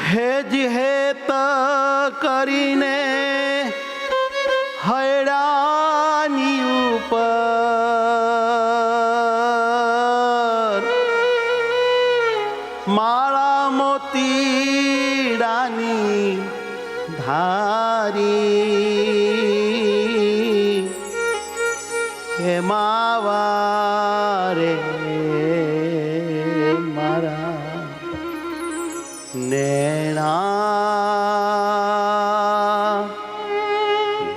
હેજ હેત કરીને હૈરાની ઉપર માળા મોતીડાની ધારી હે માવારે મારા નેણા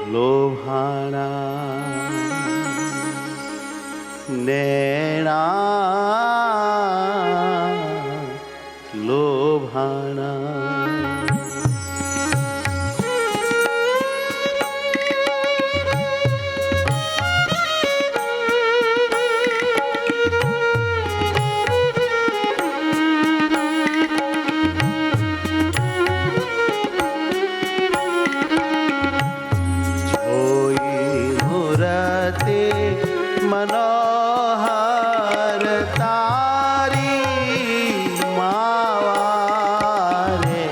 લોભાણા નેણા લોભાણા મનોહર તારી માવારે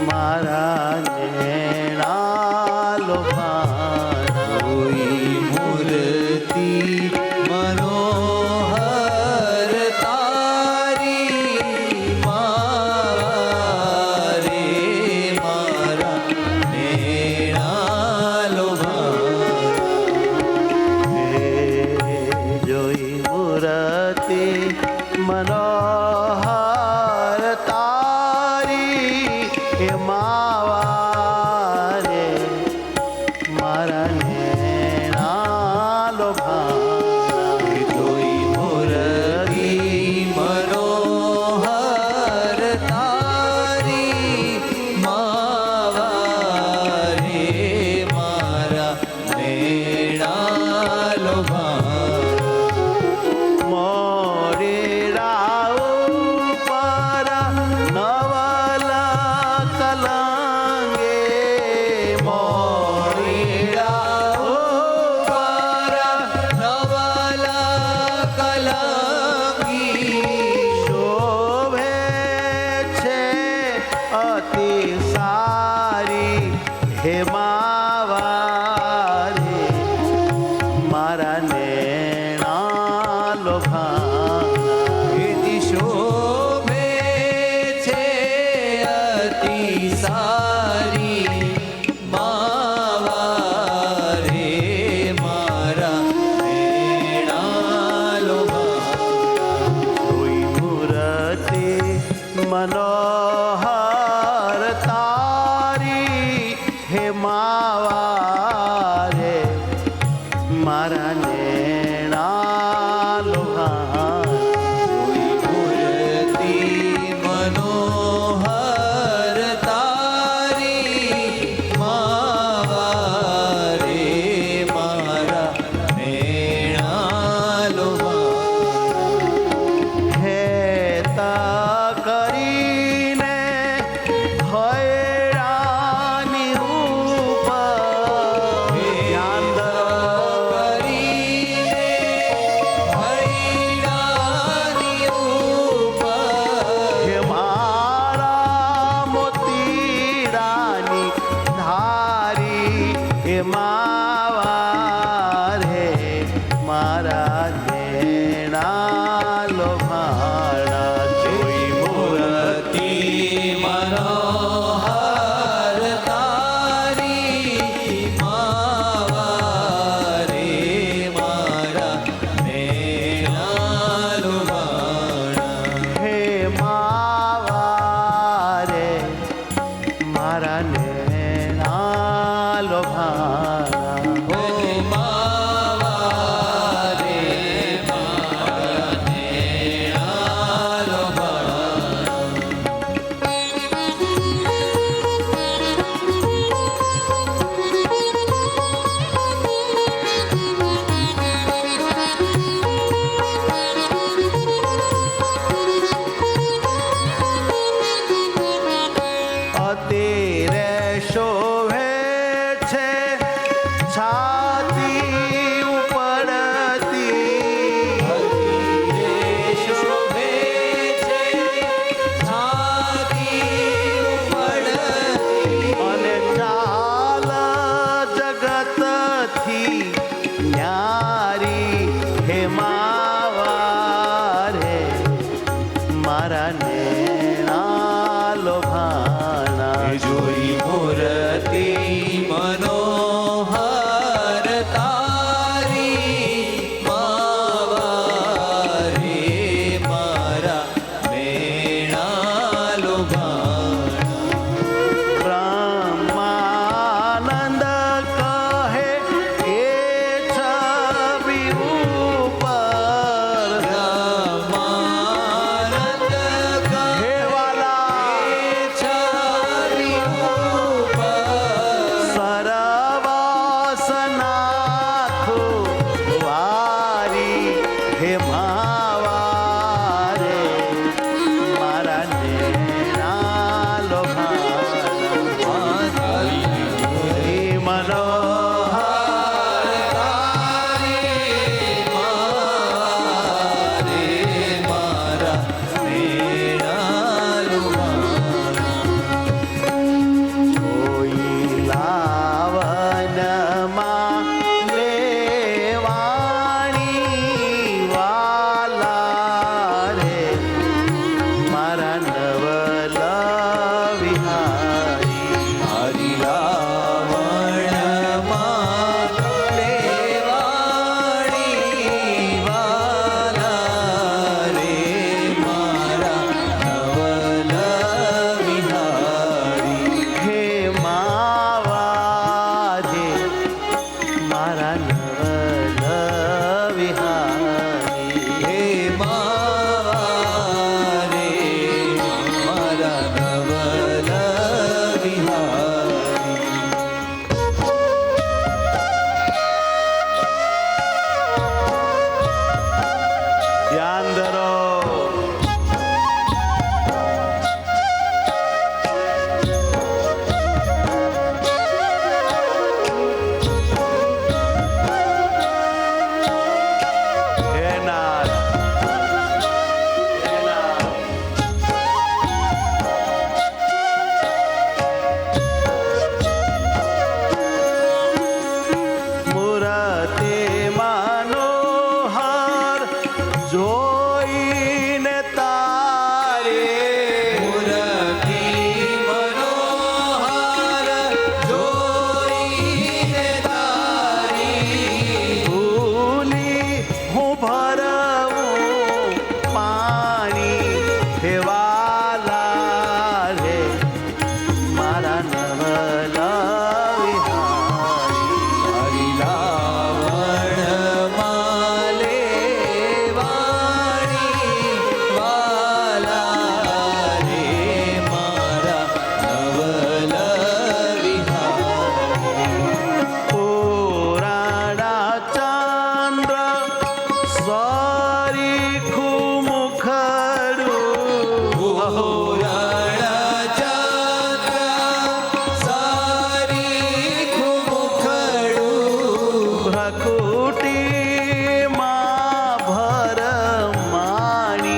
મારા નેણા લોભાણા મૂર્તિ મનોહર તારી માવારે મારા નેણા લોભાણા જોઈ મૂર્તિ મનોહર તારી હે માવારે મારા નેણા લોભાણા જોઈ મૂર્તિ મનોહર તારી માવારે મારા નેણા લોભાણા મોરેરા ઉપર નવલ કલંગે મોરીડા ઉપર નવલ કલંગી શોભે છે અતિ સારી હે માવારે મારા નેણા લોભાણા એથી શોભે છે અતિ સારી માવારે મારા નેણા લોભાણા કોઈ મૂર્તિ મનોહર તારી હે માવારે મારા નેણા લોભાણા મૂર્તિ મનોહર તારી માવારે મારા નેણા લોભાણા હે તા કરી મારા નેણા લોભાણા જોઈ મૂર્તિ મનોહર તારી માવારે મારા મેણા લોભાણા બ્રહ્માનંદ કહે એ છબી ઉપર બ્રહ્માનંદ હે વાલા છરી ઉપર સરવાસનાથો વારી હે માવારે મારા નેણા લોભાણા હે મનોહર જોઈ લાવનમાં લેવાણી વાલા રે મારા નવલ વિહારી હે માવારે મારા નવલ વિહારી ધ્યાન ધરો હે નાથ હે નાથ મૂર્તિ મનોહર જોઈને તારે ભૂલી હું ભરવું પાણી હે વાલા રે મારા નવલ વિહારી પુરાણા ચંદ્ર સ્વરી ખુમુખડું પ્રકૃતિમાં ભરમાણી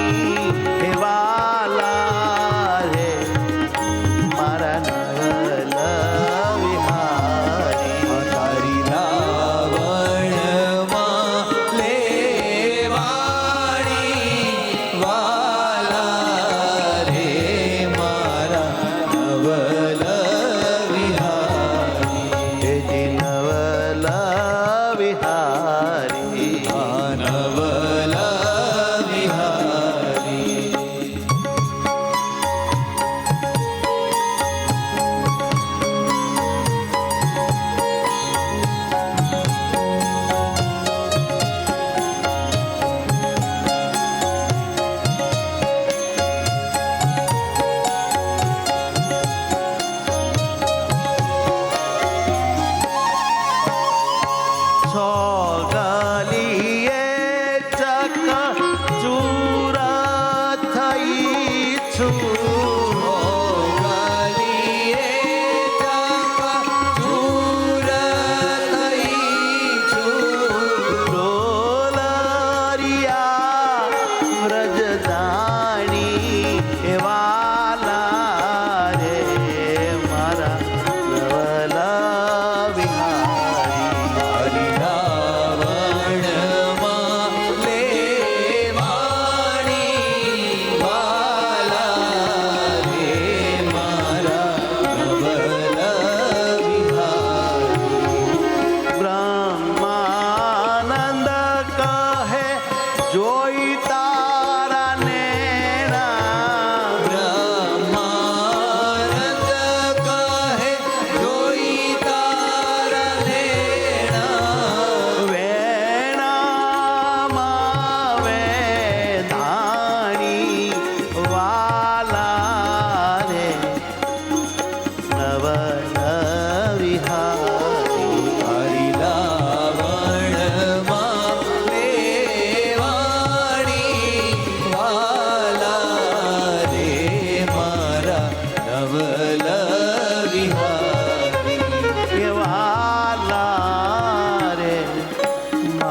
હે વાલા રે મારા નવલ વિહારી હે જી નવલ વિહારી છોગલીએ ચક ચૂર થઈ છું ડોલરિયા વ્રજદાણી હે વાલા રે મારા નવલ વિહારી હરિરાવણમાં લેવાણી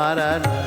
મારા